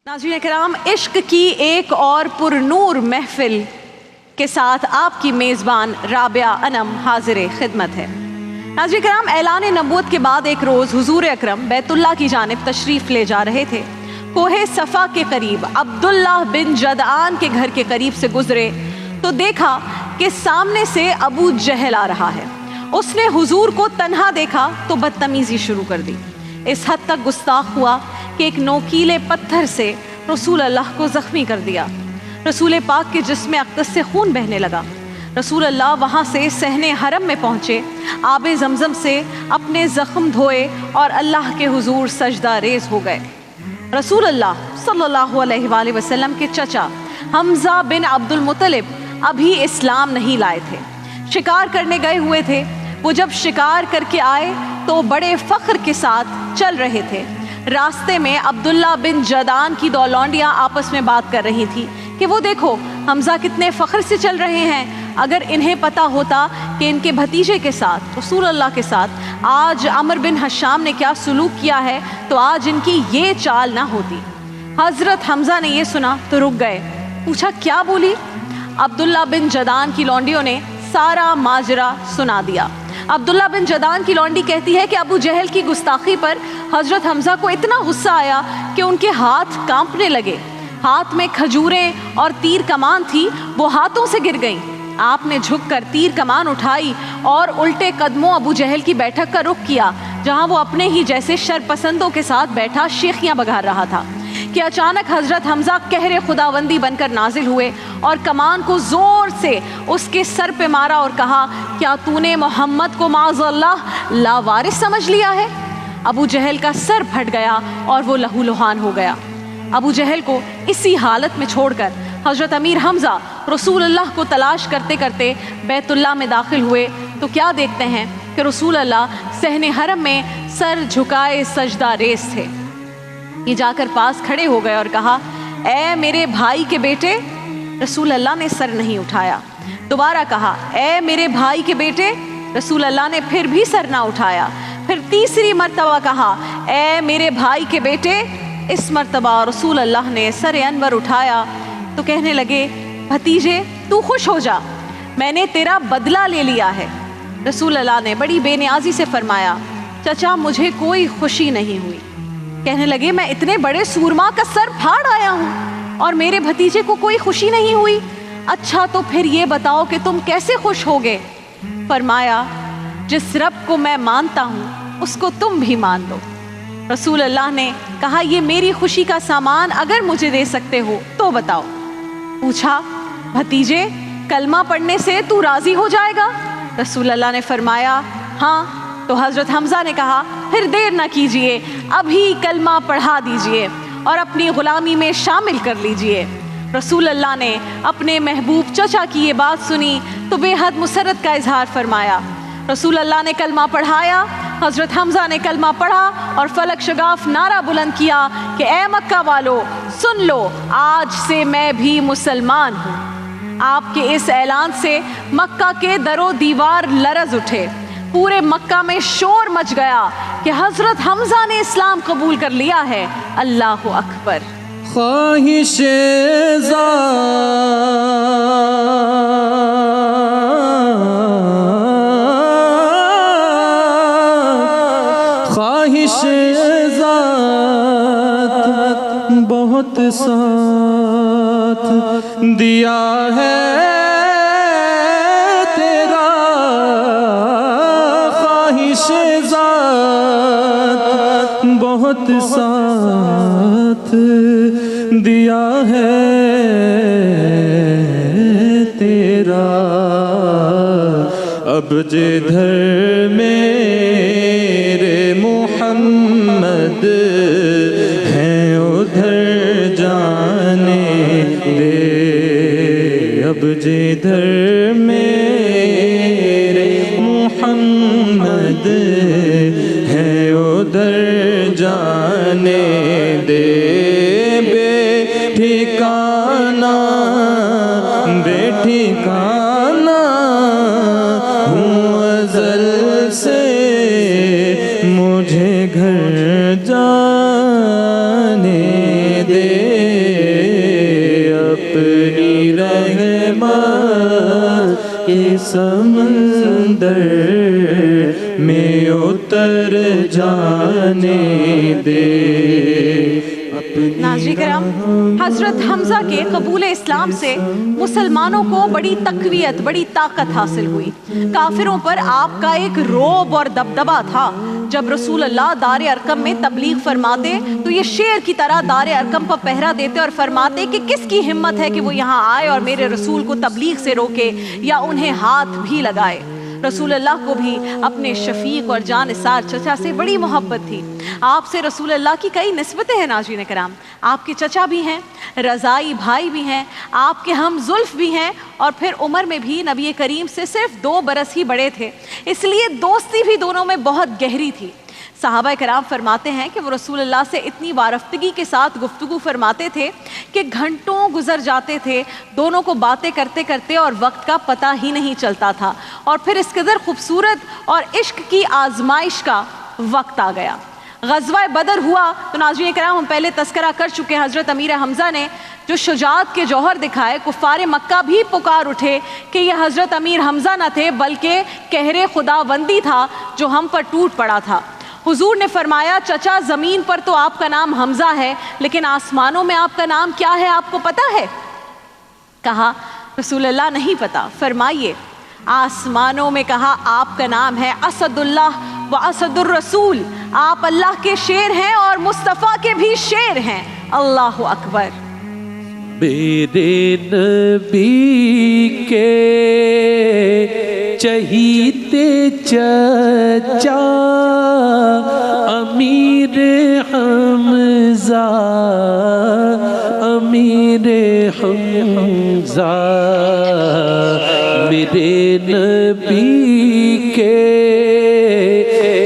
नाज़रीन किराम, इश्क की एक और पुरनूर महफिल के साथ आपकी मेज़बान राबिया अनम हाजिर खिदमत है। नाज़रीन किराम, ऐलान नबूवत के बाद एक रोज़ हुजूर अकरम बैतुल्लाह की जानिब तशरीफ़ ले जा रहे थे। कोहे सफ़ा के करीब अब्दुल्ला बिन जदआन के घर के करीब से गुजरे तो देखा कि सामने से अबू जहल आ रहा है। उसने हुजूर को तन्हा देखा तो बदतमीज़ी शुरू कर दी। इस हद तक गुस्ताख हुआ कि एक नोकीले पत्थर से रसूल अल्लाह को ज़ख्मी कर दिया। रसूल पाक के जिस्म अक़दस से खून बहने लगा। रसूल अल्लाह वहाँ से सहने हरम में पहुँचे, आबे ज़मज़म से अपने ज़ख्म धोए और अल्लाह के हुजूर सजदा रेज़ हो गए। रसूल अल्लाह सल्लल्लाहु अलैहि वसल्लम के चचा हमज़ा बिन अब्दुल मुत्तलिब अभी इस्लाम नहीं लाए थे, शिकार करने गए हुए थे। वो जब शिकार करके आए तो बड़े फ़ख्र के साथ चल रहे थे। रास्ते में अब्दुल्ला बिन जदान की दो लौंडियाँ आपस में बात कर रही थी कि वो देखो हमज़ा कितने फ़ख्र से चल रहे हैं। अगर इन्हें पता होता कि इनके भतीजे के साथ रसूल अल्लाह के साथ आज अमर बिन हशाम ने क्या सलूक किया है तो आज इनकी ये चाल ना होती। हज़रत हमज़ा ने ये सुना तो रुक गए। पूछा क्या बोली? अब्दुल्ला बिन जदान की लौंडियों ने सारा माजरा सुना दिया। अब्दुल्ला बिन जदान की लौंडी कहती है कि अबू जहल की गुस्ताखी पर हज़रत हमज़ा को इतना गुस्सा आया कि उनके हाथ कांपने लगे। हाथ में खजूरें और तीर कमान थी, वो हाथों से गिर गईं। आपने झुककर तीर कमान उठाई और उल्टे कदमों अबू जहल की बैठक का रुख किया, जहाँ वो अपने ही जैसे शरपसंदों के साथ बैठा शेखियाँ बघार रहा था कि अचानक हज़रत हमज़ा कहरे खुदावंदी बनकर नाजिल हुए और कमान को ज़ोर से उसके सर पे मारा और कहा, क्या तूने मोहम्मद को माज़अल्लाह लावारिस समझ लिया है? अबू जहल का सर फट गया और वो लहूलुहान हो गया। अबू जहल को इसी हालत में छोड़कर हज़रत अमीर हमज़ा रसूल अल्लाह को तलाश करते करते बैतुल्लाह में दाखिल हुए तो क्या देखते हैं कि रसूल अल्लाह सहने हरम में सर झुकाए सजदा रेस थे। ये जाकर पास खड़े हो गए और कहा, ए मेरे भाई के बेटे। रसूल अल्लाह ने सर नहीं उठाया। दोबारा कहा, ए मेरे भाई के बेटे। रसूल अल्लाह ने फिर भी सर ना उठाया। फिर तीसरी मर्तबा कहा, ए मेरे भाई के बेटे। इस मर्तबा रसूल अल्लाह ने सर अनवर उठाया तो कहने लगे, भतीजे तू खुश हो जा, मैंने तेरा बदला ले लिया है। रसूल अल्लाह ने बड़ी बेनियाजी से फरमाया, चचा मुझे कोई खुशी नहीं हुई। कहने लगे, मैं इतने बड़े सूरमा का सर फाड़ आया हूँ और मेरे भतीजे को कोई खुशी नहीं हुई। अच्छा तो फिर ये बताओ कि तुम कैसे खुश होगे? फरमाया, जिस रब को मैं मानता हूँ उसको तुम भी मान लो। रसूल अल्लाह ने कहा, ये मेरी खुशी का सामान अगर मुझे दे सकते हो तो बताओ। पूछा, भतीजे कलमा पढ़ने से तू राज़ी हो जाएगा? रसूल अल्लाह ने फरमाया, हाँ। तो हज़रत हमज़ा ने कहा, फिर देर ना कीजिए, अभी कलमा पढ़ा दीजिए और अपनी ग़ुलामी में शामिल कर लीजिए। रसूल अल्लाह ने अपने महबूब चचा की ये बात सुनी तो बेहद मुसरत का इजहार फरमाया। रसूल अल्लाह ने कलमा पढ़ाया, हज़रत हमज़ा ने कलमा पढ़ा और फलक शगाफ नारा बुलंद किया कि ए मक्का वालो सुन लो, आज से मैं भी मुसलमान हूँ। आपके इस ऐलान से मक्का के दरो दीवार लरज़ उठे। पूरे मक्का में शोर मच गया कि हज़रत हमज़ा ने इस्लाम कबूल कर लिया है। अल्लाहु अकबर। ख्वाहिश ज़ात बहुत साथ दिया है तेरा, ख्वाहिश ज़ात बहुत साथ दिया है तेरा। अब जिधर मेरे मोहम्मद हैं उधर जाने दे। अब जिधर मेरे मोहम्मद हैं उधर जाने दे। बेठिकाना बेठिकाना हूँ अज़ल से, मुझे घर जाने दे। سمندر میں اتر جانے دے. ناظرین کرام، حضرت حمزہ کے قبول اسلام سے مسلمانوں کو بڑی تقویت، بڑی طاقت حاصل ہوئی. کافروں پر آپ کا ایک رعب اور دبدبہ تھا. جب رسول اللہ دار ارقم میں تبلیغ فرماتے تو یہ شیر کی طرح دار ارقم پر پہرا دیتے اور فرماتے کہ کس کی ہمت ہے کہ وہ یہاں آئے اور میرے رسول کو تبلیغ سے روکے یا انہیں ہاتھ بھی لگائے. رسول اللہ کو بھی اپنے شفیق اور جان نثار چچا سے بڑی محبت تھی. آپ سے رسول اللہ کی کئی نسبتیں ہیں ناظرین کرام. آپ کے چچا بھی ہیں، رضائی بھائی بھی ہیں، آپ کے ہم زلف بھی ہیں، اور پھر عمر میں بھی نبی کریم سے صرف 2 برس ہی بڑے تھے، اس لیے دوستی بھی دونوں میں بہت گہری تھی. صحابہ کرام فرماتے ہیں کہ وہ رسول اللہ سے اتنی وارفتگی کے ساتھ گفتگو فرماتے تھے کہ گھنٹوں گزر جاتے تھے دونوں کو باتیں کرتے کرتے، اور وقت کا پتہ ہی نہیں چلتا تھا. اور پھر اس قدر خوبصورت اور عشق کی آزمائش کا وقت آ گیا. غزوہ بدر ہوا تو ناظرین کرام ہم پہلے تذکرہ کر چکے ہیں. حضرت امیر حمزہ نے جو شجاعت کے جوہر دکھائے، کفار مکہ بھی پکار اٹھے کہ یہ حضرت امیر حمزہ نہ تھے بلکہ قہر خداوندی تھا جو ہم پر ٹوٹ پڑا تھا. حضور نے فرمایا، چچا زمین پر تو آپ کا نام حمزہ ہے لیکن آسمانوں میں آپ کا نام کیا ہے آپ کو پتہ ہے؟ کہا رسول اللہ نہیں پتا. فرمائیے. آسمانوں میں کہا آپ کا نام ہے اسد اللہ و اسد الرسول. آپ اللہ کے شیر ہیں اور مصطفیٰ کے بھی شیر ہیں. اللہ اکبر. میرے نبی کے چہیتے چچا امیر حمزہ، امیر حمزہ. میرے نبی کے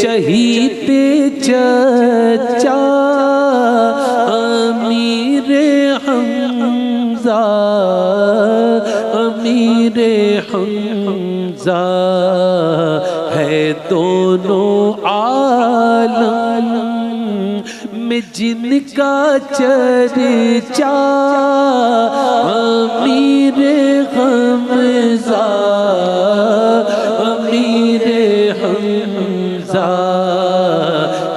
چہیتے چچا امیر حمزہ، امیر حمزہ ہے دونوں عالم میں جن کا چرچا. امیر حمزہ، امیر حمزہ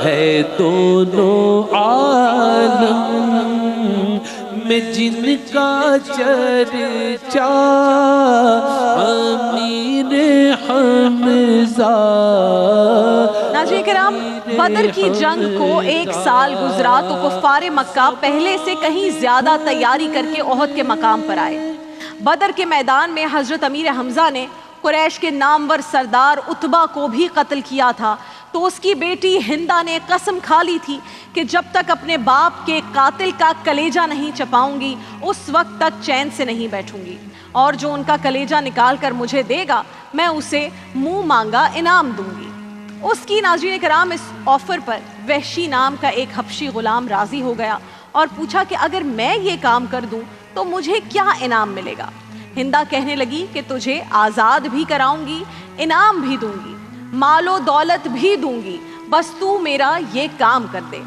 ہے دونوں عالم میں جن کا چرچا. امیر حمزہ. ناظرین کرام، بدر کی جنگ کو 1 سال گزرا تو کفار مکہ پہلے سے کہیں زیادہ تیاری کر کے احد کے مقام پر آئے. بدر کے میدان میں حضرت امیر حمزہ نے قریش کے نامور سردار عتبہ کو بھی قتل کیا تھا، تو اس کی بیٹی ہندہ نے قسم کھا لی تھی کہ جب تک اپنے باپ کے قاتل کا کلیجہ نہیں چپاؤں گی اس وقت تک چین سے نہیں بیٹھوں گی، اور جو ان کا کلیجہ نکال کر مجھے دے گا میں اسے منہ مانگا انعام دوں گی. اس کی ناظرین کرام اس آفر پر وحشی نام کا ایک حبشی غلام راضی ہو گیا اور پوچھا کہ اگر میں یہ کام کر دوں تو مجھے کیا انعام ملے گا؟ ہندہ کہنے لگی کہ تجھے آزاد بھی کراؤں گی، انعام بھی دوں گی، مال و دولت بھی دوں گی، بس تو میرا یہ کام کر دے.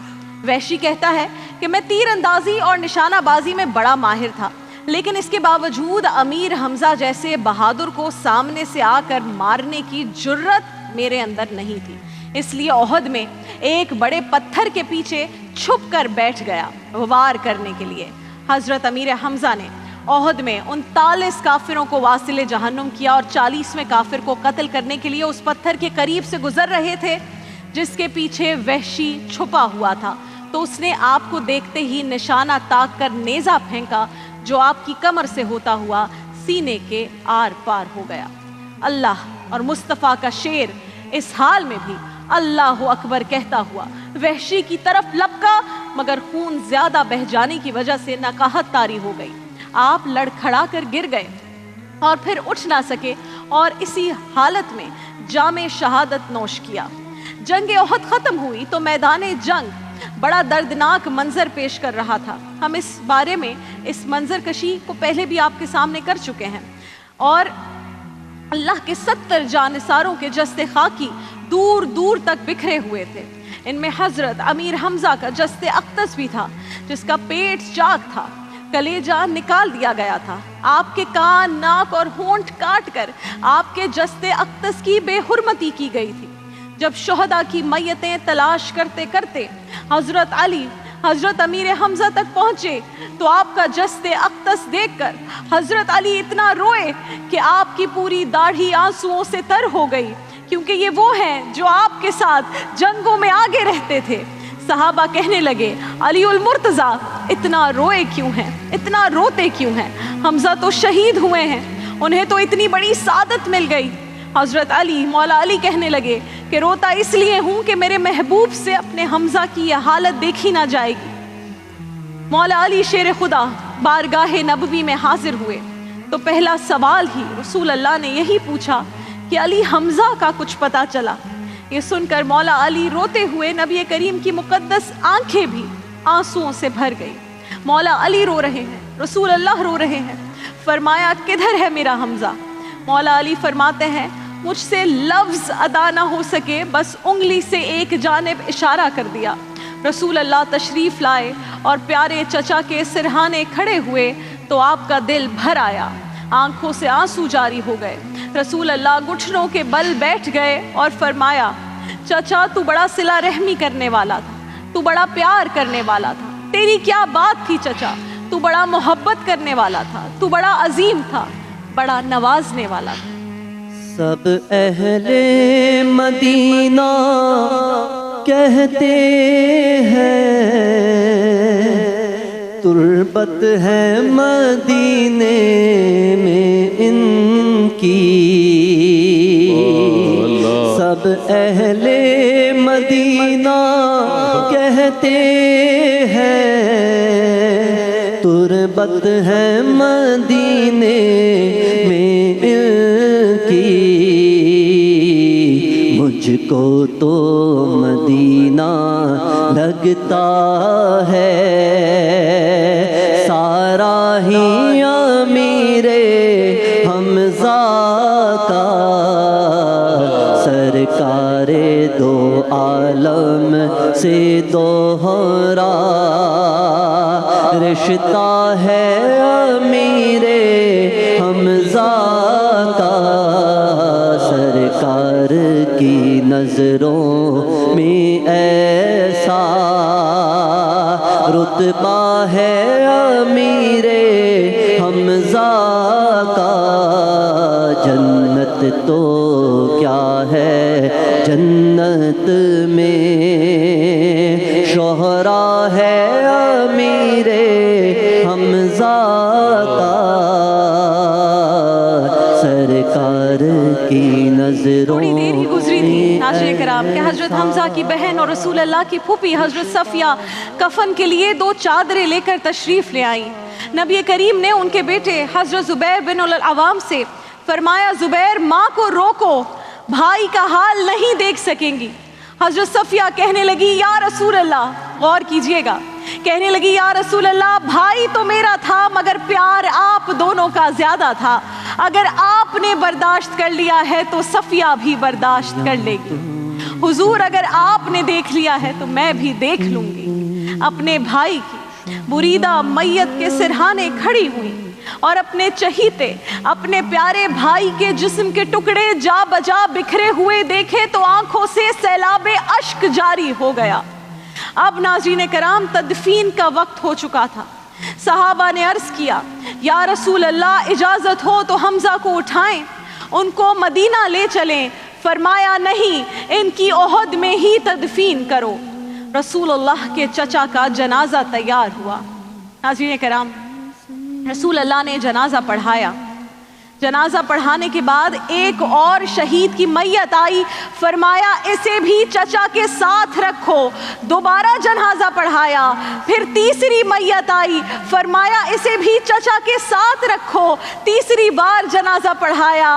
وحشی کہتا ہے کہ میں تیر اندازی اور نشانہ بازی میں بڑا ماہر تھا، لیکن اس کے باوجود امیر حمزہ جیسے بہادر کو سامنے سے آ کر مارنے کی جرت میرے اندر نہیں تھی، اس لیے احد میں ایک بڑے پتھر کے پیچھے چھپ کر بیٹھ گیا وار کرنے کے لیے. حضرت امیر حمزہ نے احد میں 39 کافروں کو واصل جہنم کیا اور 40ویں کافر کو قتل کرنے کے لیے اس پتھر کے قریب سے گزر رہے تھے جس کے پیچھے وحشی چھپا ہوا تھا، تو اس نے آپ کو دیکھتے ہی نشانہ تاک کر نیزہ پھینکا جو آپ کی کمر سے ہوتا ہوا سینے کے آر پار ہو گیا. اللہ اور مصطفیٰ کا شیر اس حال میں بھی اللہ اکبر کہتا ہوا وحشی کی طرف لپکا، مگر خون زیادہ بہہ جانے کی وجہ سے نقاہت طاری ہو گئی. آپ لڑکھڑا کر گر گئے اور پھر اٹھ نہ سکے اور اسی حالت میں جام شہادت نوش کیا. جنگ احد ختم ہوئی تو میدان جنگ بڑا دردناک منظر پیش کر رہا تھا. ہم اس بارے میں اس منظر کشی کو پہلے بھی آپ کے سامنے کر چکے ہیں، اور اللہ کے 70 جانثاروں کے جسد خاکی دور دور تک بکھرے ہوئے تھے. ان میں حضرت امیر حمزہ کا جسد اقدس بھی تھا جس کا پیٹ چاک تھا. कलेजा निकाल दिया गया था। आपके कान, नाक और होंठ काट कर आपके जस्ते अक्तस की बेहुरमती की गई थी। जब शोहदा की मैयतें तलाश करते करते हजरत अली हजरत अमीर हमजा तक पहुंचे तो आपका जस्ते अक्तस देखकर हजरत अली इतना रोए कि आपकी पूरी दाढ़ी आंसुओं से तर हो गई, क्योंकि ये वो हैं जो आपके साथ जंगों में आगे रहते थे। सहाबा कहने लगे, अली उल मुर्तज़ा इतना रोए क्यों हैं, इतना रोते क्यों हैं? हमजा तो शहीद हुए हैं, उन्हें तो इतनी बड़ी सादत मिल गई। हजरत अली, मौला अली कहने लगे कि रोता इसलिए हूँ कि मेरे महबूब से अपने हमजा की यह हालत देखी ना जाएगी। मौला अली शेर खुदा बारगाह नबवी में हाजिर हुए तो पहला सवाल ही रसूल अल्लाह ने यही पूछा कि अली हमजा का कुछ पता चला? ये सुनकर मौला अली रोते हुए नबी करीम की मुकद्दस आंखें भी आंसुओं से भर गई। मौला अली रो रहे हैं, रसूल अल्लाह रो रहे हैं। फरमाया, किधर है मेरा हमजा? मौला अली फरमाते हैं, मुझसे लफ्ज़ अदा ना हो सके, बस उंगली से एक जानिब इशारा कर दिया। रसूल अल्लाह तशरीफ़ लाए और प्यारे चचा के सिरहाने खड़े हुए तो आपका दिल भर आया, आंखों से आंसू जारी हो गए। रसूल अल्लाह घुटनों के बल बैठ गए और फरमाया, चचा तू बड़ा सिला रहमी करने वाला था, तू बड़ा प्यार करने वाला था, तेरी क्या बात थी चचा, तू बड़ा मोहब्बत करने वाला था, तू बड़ा अजीम था, बड़ा नवाजने वाला था। सब अहले मदीना कहते हैं तुर्बत है मदीने में इनकी। सब अहले मदीना कहते हैं तुर्बत है मदीने में इनकी। मुझको तो मदीना लगता है सारा ही अमीरे हमजा का। सरकारे दो आलम से दोहरा रिश्ता है अमीरे हमजा का। सरकार की नजरों में ऐसा रुतबा है अमीरे हमजा का। जन्नत तो क्या है जन्नत में शोहरा है अमीरे हमजा का। सरकार की नजरों थोड़ी देर ही गुजरी थी नाज़रीन कराम कि हजरत हमजा की बहन और रसूल अल्लाह की फूफी हजरत सफिया कफन के लिए 2 चादरें लेकर तशरीफ ले आई। नबी करीम ने उनके बेटे हजरत जुबैर बिन उल अवाम से फरमाया, जुबैर माँ को रोको, भाई का हाल नहीं देख सकेंगी। हजरत सफिया कहने लगी, या रसूल अल्लाह, गौर कीजिएगा, कहने लगी, या रसूल अल्लाह, भाई तो मेरा था मगर प्यार आप दोनों का ज्यादा था। अगर आपने बर्दाश्त कर लिया है तो सफिया भी बर्दाश्त कर लेगी। हुजूर, अगर आपने देख लिया है तो मैं भी देख लूंगी। अपने भाई की बुरीदा मैयत के सिरहाने खड़ी हुई और अपने चहीते, अपने प्यारे भाई के जिस्म के टुकड़े जा बजा बिखरे हुए देखे तो आंखों से सैलाबे अश्क जारी हो गया। अब नाज़रीन कराम, तदफीन का वक्त हो चुका था। सहाबा ने अर्ज किया, या रसूल अल्लाह, इजाज़त हो तो हमजा को उठाएं, उनको मदीना ले चलें। फरमाया, नहीं, इनकी ओहद में ही तदफीन करो। रसूलुल्लाह के चचा का जनाजा तैयार हुआ। नाज़रीन कराम, रसूल अल्लाह ने जनाजा पढ़ाया। जनाजा पढ़ाने के बाद एक और शहीद की मैयत आई। फरमाया, इसे भी चचा के साथ रखो। दोबारा जनाजा पढ़ाया। फिर तीसरी मैयत आई। फरमाया, इसे भी चचा के साथ रखो। तीसरी बार जनाजा पढ़ाया।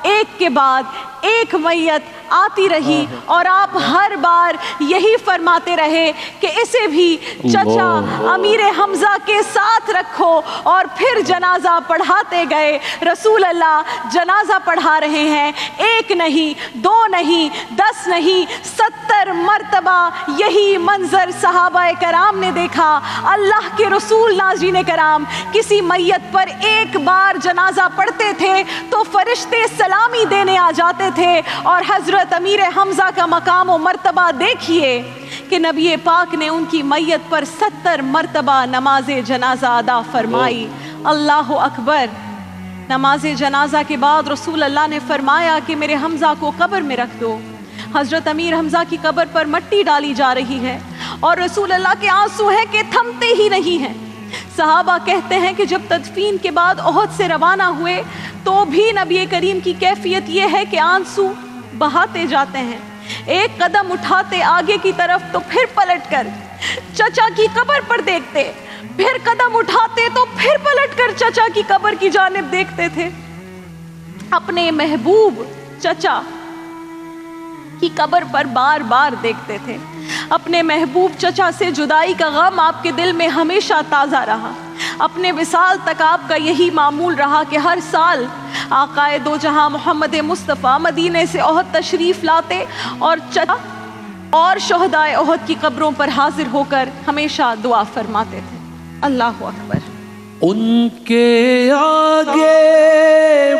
एक के बाद एक मैयत आती रही और आप हर बार यही फरमाते रहे कि इसे भी चचा अमीर हमजा के साथ रखो, और फिर जनाजा पढ़ाते गए। रसूल अल्लाह जनाजा पढ़ा रहे हैं, 1 नहीं, 2 नहीं, 10 नहीं, 70 70 مرتبہ یہی منظر صحابہ کرام نے دیکھا. اللہ کے رسول ناظرین کرام کسی میت پر ایک بار جنازہ پڑھتے تھے تو فرشتے سلامی دینے آ جاتے تھے, اور حضرت امیر حمزہ کا مقام و مرتبہ دیکھیے کہ نبی پاک نے ان کی میت پر 70 مرتبہ نماز جنازہ ادا فرمائی. اللہ اکبر. نماز جنازہ کے بعد رسول اللہ نے فرمایا کہ میرے حمزہ کو قبر میں رکھ دو. حضرت امیر حمزہ کی قبر پر مٹی ڈالی جا رہی ہے اور رسول اللہ کے آنسو ہیں کہ تھمتے ہی نہیں ہیں. صحابہ کہتے ہیں کہ جب تدفین کے بعد احد سے روانہ ہوئے تو بھی نبی کریم کی کیفیت یہ ہے کہ آنسو بہاتے جاتے ہیں. ایک قدم اٹھاتے آگے کی طرف تو پھر پلٹ کر چچا کی قبر پر دیکھتے, پھر قدم اٹھاتے تو پھر پلٹ کر چچا کی قبر کی جانب دیکھتے تھے. اپنے محبوب چچا کی قبر پر بار بار دیکھتے تھے. اپنے محبوب چچا سے جدائی کا غم آپ کے دل میں ہمیشہ تازہ رہا. اپنے وصال تک آپ کا یہی معمول رہا کہ ہر سال آقائے دو جہاں محمد مصطفیٰ مدینے سے احد تشریف لاتے اور چچا اور شہدائے احد کی قبروں پر حاضر ہو کر ہمیشہ دعا فرماتے تھے. اللہ اکبر. ان کے آگے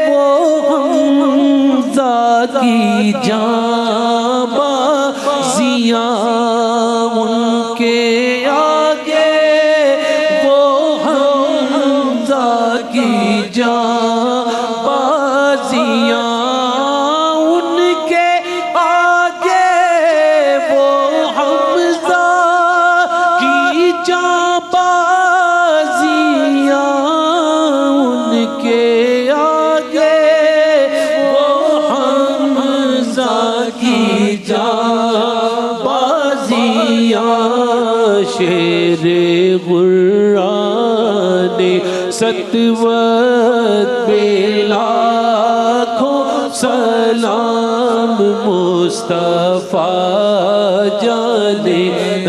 وہ حمزہ کی جاں بازیاں, ان کے آگے وہ حمزہ کی جاں بازیاں, ان کے آگے وہ حمزہ کی جاں بازیاں, ان کے آگے وہ حمزہ کی جاں بازیاں. شیر غران ستوت پہ لاکھوں سلام, مصطفیٰ جان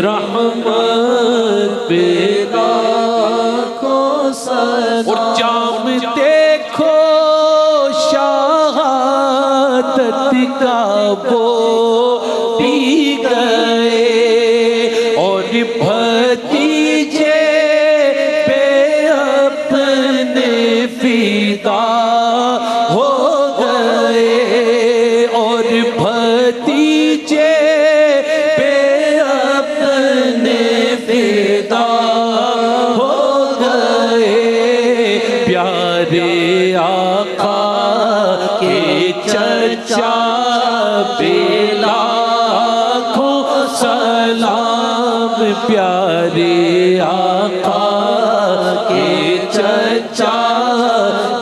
رحمت پہ لاکھوں سلام. اور جام دیکھو شہادت کا وہ پی گئے, اور بھتیجے پہ اپنے فدا ہو گئے, اور بھتیجے پہ اپنے فدا ہو گئے. پیارے آقا کے چچا پہ لاکھوں سلام, پیارے آقا کے چچا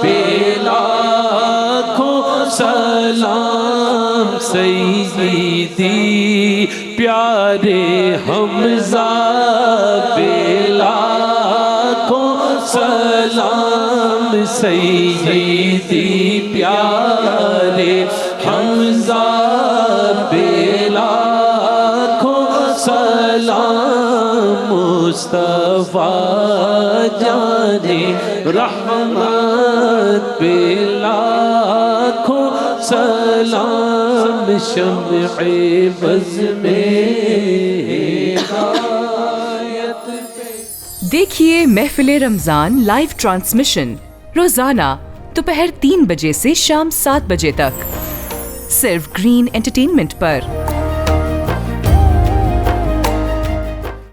پہ لاکھوں سلام. سیدی پیارے حمزہ پہ لاکھوں سلام, سیدی پیارے حمزہ پہ لاکھوں سلام, مصطفیٰ جان رحمت پہ لاکھوں سلام. شمع بز میں ہدایت پہ. دیکھیے محفل رمضان لائیو ٹرانسمیشن روزانہ دوپہر 3 بجے سے شام 7 بجے تک صرف گرین انٹرٹینمنٹ پر.